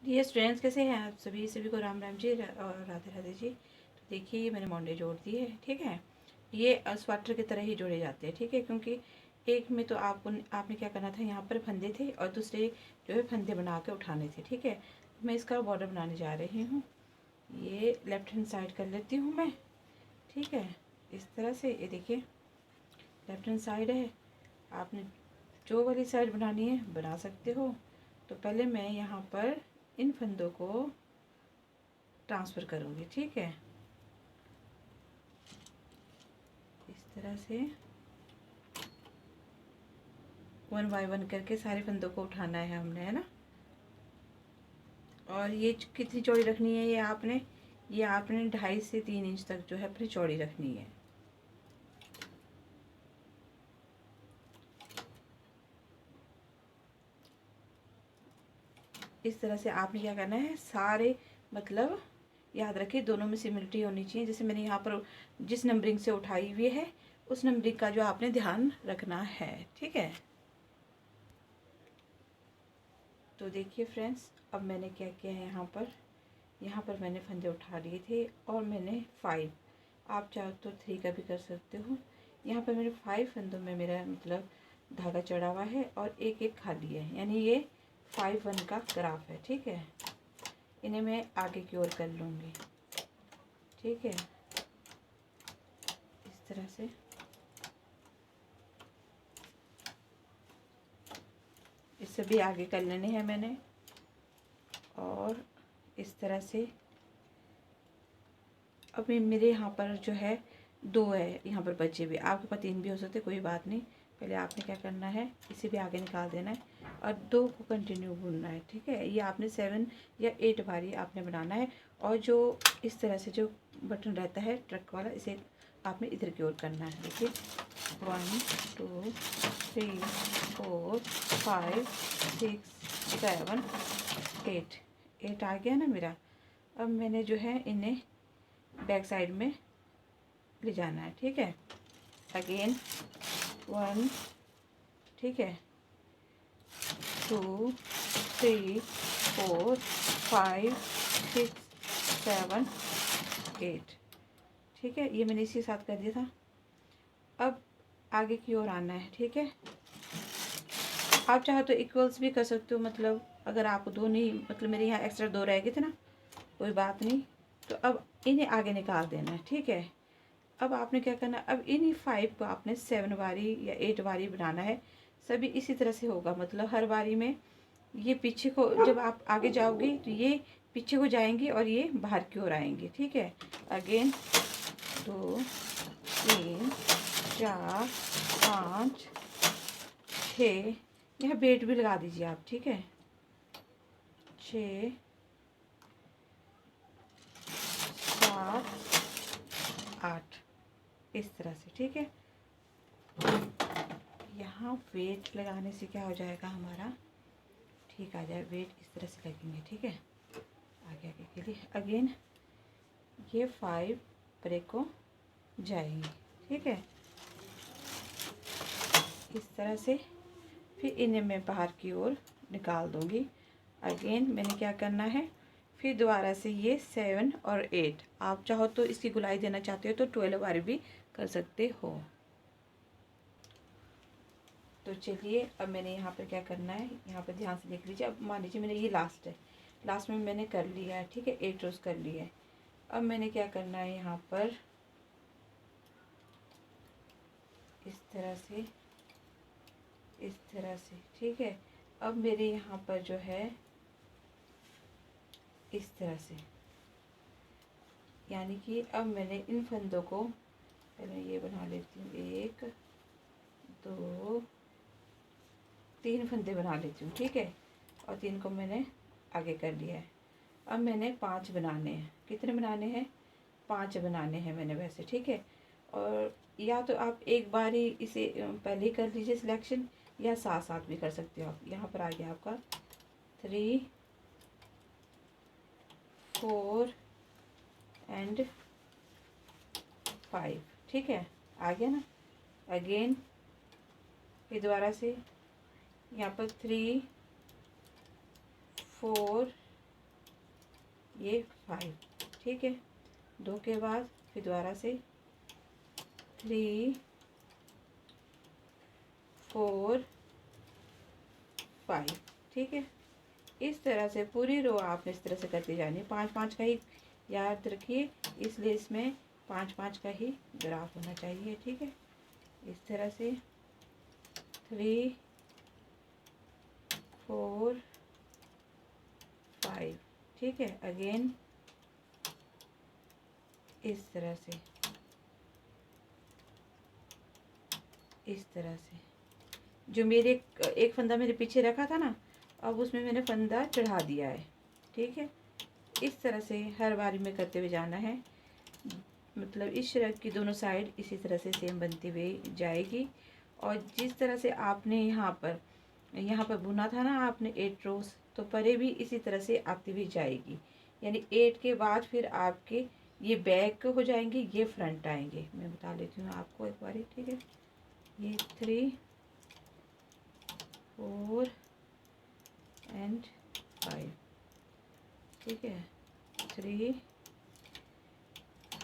ये स्टूडेंट्स कैसे हैं आप सभी सभी को राम राम जी और राधे राधे जी। तो देखिए ये मैंने मोंडे जोड़ दिए, ठीक है। ये स्वेटर की तरह ही जोड़े जाते हैं, ठीक है, क्योंकि एक में तो आपने क्या करना था, यहाँ पर फंदे थे और दूसरे जो है फंदे बना के उठाने थे, ठीक है। मैं इसका बॉर्डर बनाने जा रही हूँ। ये लेफ्ट हैंड साइड कर लेती हूँ मैं, ठीक है। इस तरह से ये देखिए लेफ्ट हैंड साइड है। आपने जो वाली साइड बनानी है बना सकते हो। तो पहले मैं यहाँ पर इन फंदों को ट्रांसफ़र करूँगी, ठीक है। इस तरह से 1 बाय 1 करके सारे फंदों को उठाना है हमने, है ना। और ये कितनी चौड़ी रखनी है, ये आपने 2.5 से 3 इंच तक जो है अपनी चौड़ी रखनी है। इस तरह से आपने क्या करना है, सारे मतलब याद रखिए दोनों में सिमिलरिटी होनी चाहिए। जैसे मैंने यहाँ पर जिस नंबरिंग से उठाई हुई है उस नंबरिंग का जो आपने ध्यान रखना है, ठीक है। तो देखिए फ्रेंड्स, अब मैंने क्या किया है, यहाँ पर मैंने फंदे उठा लिए थे और मैंने 5, आप चाहो तो 3 का भी कर सकते हो। यहाँ पर मेरे 5 फंदों में मेरा मतलब धागा चढ़ा हुआ है और एक एक खाली है, यानी ये 5-1 का ग्राफ है, ठीक है। इन्हें मैं आगे की ओर कर लूँगी, ठीक है। इस तरह से इससे भी आगे कर लेने हैं मैंने। और इस तरह से अभी मेरे यहाँ पर जो है 2 है यहाँ पर बचे हुए, आपके पास 3 भी हो सकते, कोई बात नहीं। पहले आपने क्या करना है, इसे भी आगे निकाल देना है और 2 को कंटिन्यू बुनना है, ठीक है। ये आपने 7 या 8 बारी आपने बनाना है। और जो इस तरह से जो बटन रहता है ट्रक वाला, इसे आपने इधर की ओर करना है। देखिए 1 2 3 4 5 6 7 8 आ गया ना मेरा। अब मैंने जो है इन्हें बैक साइड में ले जाना है, ठीक है। अगेन 1, ठीक है, 2 3 4 5 6 7 8, ठीक है। ये मैंने इसी साथ कर दिया था। अब आगे की ओर आना है, ठीक है। आप चाहो तो इक्वल्स भी कर सकते हो, मतलब अगर आपको दो नहीं, मतलब मेरे यहाँ एक्स्ट्रा 2 रह गए थे ना, कोई बात नहीं। तो अब इन्हें आगे निकाल देना है, ठीक है। अब आपने क्या करना, अब इन 5 को आपने 7 बारी या 8 बारी बनाना है। सभी इसी तरह से होगा, मतलब हर बारी में ये पीछे को, जब आप आगे जाओगे तो ये पीछे को जाएंगे और ये बाहर की ओर आएंगे, ठीक है। अगेन 2 3 4 5 6, यहाँ बेट भी लगा दीजिए आप, ठीक है। 6 7 8, इस तरह से, ठीक है। यहाँ वेट लगाने से क्या हो जाएगा, हमारा ठीक आ जाए, वेट इस तरह से लगेंगे, ठीक है। आगे आगे के लिए अगेन ये 5 परे को जाएंगे, ठीक है। इस तरह से फिर इन्हें मैं बाहर की ओर निकाल दूंगी। अगेन मैंने क्या करना है, फिर दोबारा से ये 7 और 8, आप चाहो तो इसकी गुलाई देना चाहते हो तो 12 बार भी कर सकते हो। तो चलिए अब मैंने यहाँ पर क्या करना है, यहाँ पर ध्यान से देख लीजिए। अब मान लीजिए मैंने ये लास्ट है, लास्ट में मैंने कर लिया है, ठीक है, 8 रोज़ कर लिया है। अब मैंने क्या करना है, यहाँ पर इस तरह से, इस तरह से, ठीक है। अब मेरे यहाँ पर जो है इस तरह से, यानी कि अब मैंने इन फंदों को पहले ये बना लेती हूँ, 1 2 3 फंदे बना लेती हूँ, ठीक है। और 3 को मैंने आगे कर लिया है। अब मैंने 5 बनाने हैं, कितने बनाने हैं, 5 बनाने हैं मैंने वैसे, ठीक है। और या तो आप एक बार ही इसे पहले ही कर लीजिए सिलेक्शन, या साथ साथ भी कर सकते हो आप। यहाँ पर आ गया आपका 3 4 एंड 5, ठीक है, आ गया ना। अगेन फिर दोबारा से यहाँ पर 3 4 ये 5, ठीक है। 2 के बाद फिर दोबारा से 3 4 5, ठीक है। इस तरह से पूरी रो आपने इस तरह से करती जानी है। 5-5 का ही याद रखिए, इसलिए इसमें 5-5 का ही ग्राफ होना चाहिए, ठीक है। इस तरह से 3 4 5, ठीक है। अगेन इस तरह से, इस तरह से जो मेरे एक फंदा मेरे पीछे रखा था ना, अब उसमें मैंने फंदा चढ़ा दिया है, ठीक है। इस तरह से हर बारी में करते हुए जाना है। मतलब इस शर्ट की दोनों साइड इसी तरह से सेम बनती हुई जाएगी। और जिस तरह से आपने यहाँ पर बुना था ना आपने 8 रोज, तो परे भी इसी तरह से आती हुई जाएगी। यानी 8 के बाद फिर आपके ये बैक हो जाएंगे, ये फ्रंट आएंगे। मैं बता लेती हूँ आपको एक बारी, ठीक है। ये 3 4 एंड 5, ठीक है। 3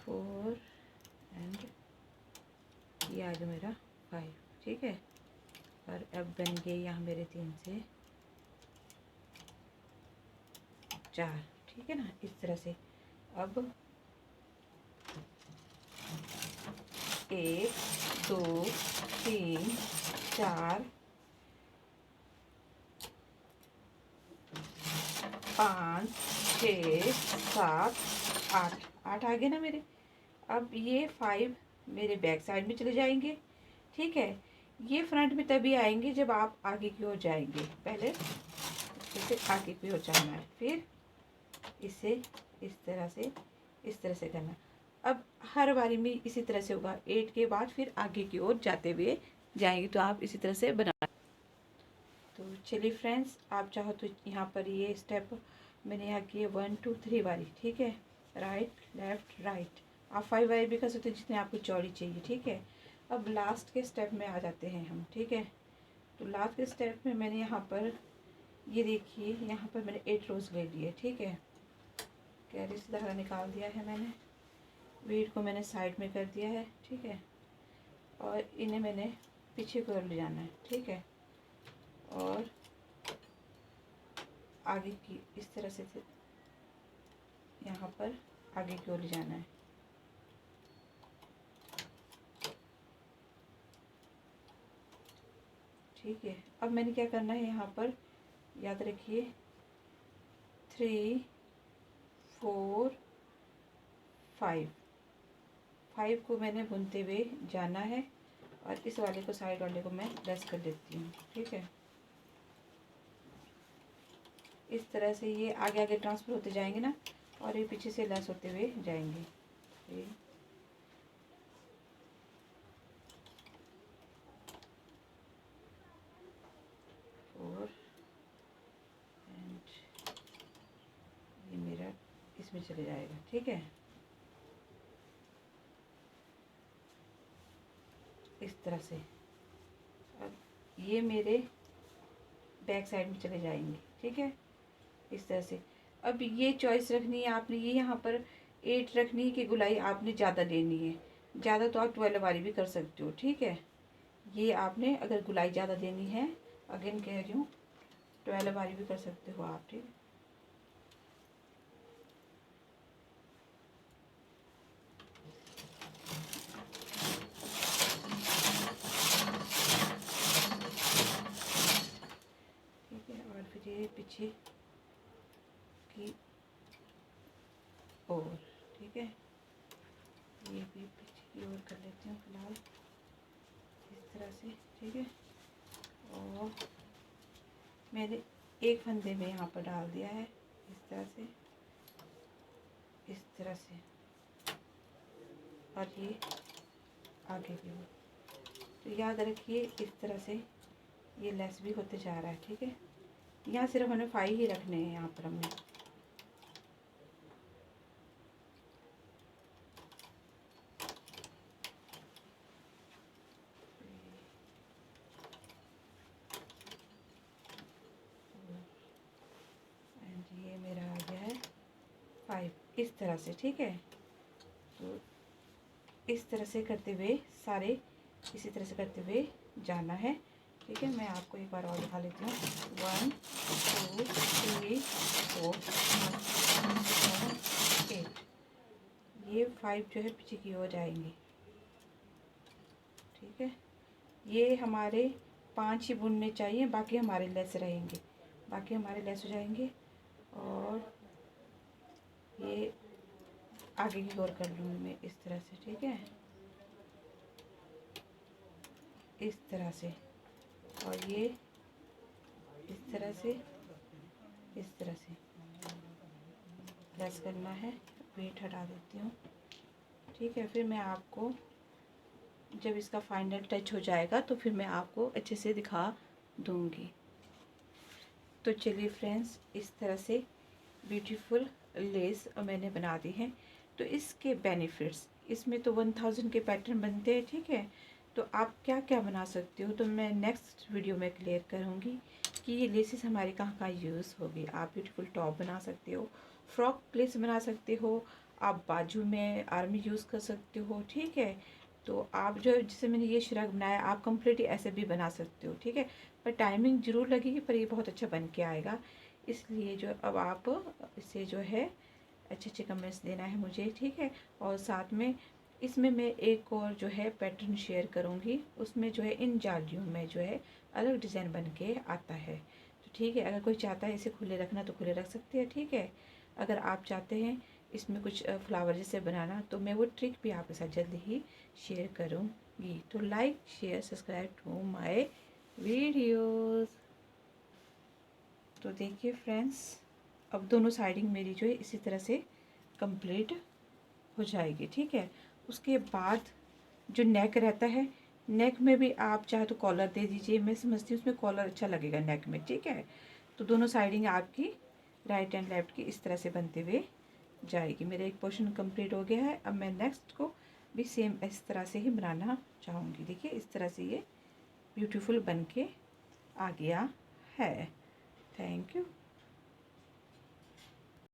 4 एंड ये आ गया मेरा 5, ठीक है। और अब बन गए यहाँ मेरे 3 से 4, ठीक है ना। इस तरह से अब 1 2 3 4 5 6 7 8 आ गए ना मेरे। अब ये 5 मेरे बैक साइड में चले जाएंगे, ठीक है। ये फ्रंट में तभी आएंगे जब आप आगे की ओर जाएंगे। पहले इसे आगे की ओर जाना है, फिर इसे इस तरह से करना। अब हर बारी में इसी तरह से होगा। 8 के बाद फिर आगे की ओर जाते हुए जाएंगे, तो आप इसी तरह से बना। तो चलिए फ्रेंड्स, आप चाहो तो यहाँ पर ये स्टेप मैंने यहाँ किए 1 2 3 वाली, ठीक है। राइट लेफ्ट राइट, आप 5 वाली भी कर सकते हैं जितने आपको चौड़ी चाहिए, ठीक है। अब लास्ट के स्टेप में आ जाते हैं हम, ठीक है। तो लास्ट के स्टेप में मैंने यहाँ पर ये देखिए, यहाँ पर मैंने 8 रोज ले लिए, ठीक है। कैरी से धागा निकाल दिया है मैंने, वीड को मैंने साइड में कर दिया है, ठीक है। और इन्हें मैंने पीछे की ओर ले जाना है, ठीक है। और आगे की इस तरह से यहाँ पर आगे की ओर ले जाना है, ठीक है। अब मैंने क्या करना है यहाँ पर, याद रखिए 3 4 5 को मैंने बुनते हुए जाना है। और इस वाले को, साइड वाले को मैं लेस कर देती हूँ, ठीक है। इस तरह से ये आगे आगे ट्रांसफर होते जाएंगे ना, और ये पीछे से लेस होते हुए जाएंगे। ये और एंड ये मेरा इसमें चले जाएगा, ठीक है। इस तरह से अब ये मेरे बैक साइड में चले जाएंगे, ठीक है। इस तरह से अब ये चॉइस रखनी है आपने, ये यहाँ पर 8 रखनी है कि गुलाई आपने ज़्यादा लेनी है। ज़्यादा तो आप 12 वाली भी कर सकते हो, ठीक है। ये आपने अगर गुलाई ज़्यादा देनी है, अगेन कह रही हूँ, 12 वाली भी कर सकते हो आप, ठीक है। ठीक है, और फिर ये पीछे की ओर, ठीक है। ये भी पीछे की ओर कर लेती हूँ फिलहाल, इस तरह से, ठीक है। और मैंने एक फंदे में यहाँ पर डाल दिया है, इस तरह से, इस तरह से। और ये आगे की ओर, तो याद रखिए इस तरह से ये लेस भी होते जा रहा है, ठीक है। यहाँ सिर्फ हमें 5 ही रखने हैं यहाँ पर हमें। एंड ये मेरा आ गया है इस तरह से, ठीक है। तो इस तरह से करते हुए सारे इसी तरह से करते हुए जाना है, ठीक है। मैं आपको एक बार और दिखा लेती हूँ। 1 2 3 4 5 6 7 8, ये 5 जो है पीछे की ओर जाएंगे, ठीक है। ये हमारे 5 ही बुनने चाहिए, बाकी हमारे लेस रहेंगे, बाकी हमारे लेस हो जाएंगे। और ये आगे की ओर कर लूँगी मैं इस तरह से, ठीक है, इस तरह से। और ये इस तरह से, इस तरह से प्रेस करना है। वेट हटा देती हूँ, ठीक है। फिर मैं आपको जब इसका फाइनल टच हो जाएगा तो फिर मैं आपको अच्छे से दिखा दूँगी। तो चलिए फ्रेंड्स, इस तरह से ब्यूटीफुल लेस मैंने बना दी है। तो इसके बेनिफिट्स, इसमें तो 1000 के पैटर्न बनते हैं, ठीक है। तो आप क्या क्या बना सकते हो तो मैं नेक्स्ट वीडियो में क्लियर करूँगी कि ये लेसेस हमारे कहाँ कहाँ यूज़ होगी। आप ब्यूटीफुल टॉप बना सकते हो, फ्रॉक लेस बना सकते हो, आप बाजू में आर्मी यूज़ कर सकते हो, ठीक है। तो आप जो जैसे मैंने ये श्रग बनाया, आप कंप्लीटली ऐसे भी बना सकते हो, ठीक है। पर टाइमिंग ज़रूर लगेगी, पर ये बहुत अच्छा बन के आएगा। इसलिए जो अब आप इसे जो है अच्छे अच्छे कमेंट्स देना है मुझे, ठीक है। और साथ में इसमें मैं एक और जो है पैटर्न शेयर करूँगी, उसमें जो है इन जालियों में जो है अलग डिज़ाइन बन के आता है। तो ठीक है, अगर कोई चाहता है इसे खुले रखना तो खुले रख सकते हैं, ठीक है। अगर आप चाहते हैं इसमें कुछ फ्लावर जैसे बनाना, तो मैं वो ट्रिक भी आपके साथ जल्दी ही शेयर करूँगी। तो like share subscribe to my videos. तो देखिए फ्रेंड्स, अब दोनों साइडिंग मेरी जो है इसी तरह से कंप्लीट हो जाएगी, ठीक है। उसके बाद जो नेक रहता है, नेक में भी आप चाहे तो कॉलर दे दीजिए, मैं समझती हूँ उसमें कॉलर अच्छा लगेगा नेक में, ठीक है। तो दोनों साइडिंग आपकी राइट एंड लेफ्ट की इस तरह से बनते हुए जाएगी। मेरा एक पोर्शन कंप्लीट हो गया है। अब मैं नेक्स्ट को भी सेम इस तरह से ही बनाना चाहूँगी। देखिए इस तरह से ये ब्यूटीफुल बन के आ गया है। Thank you.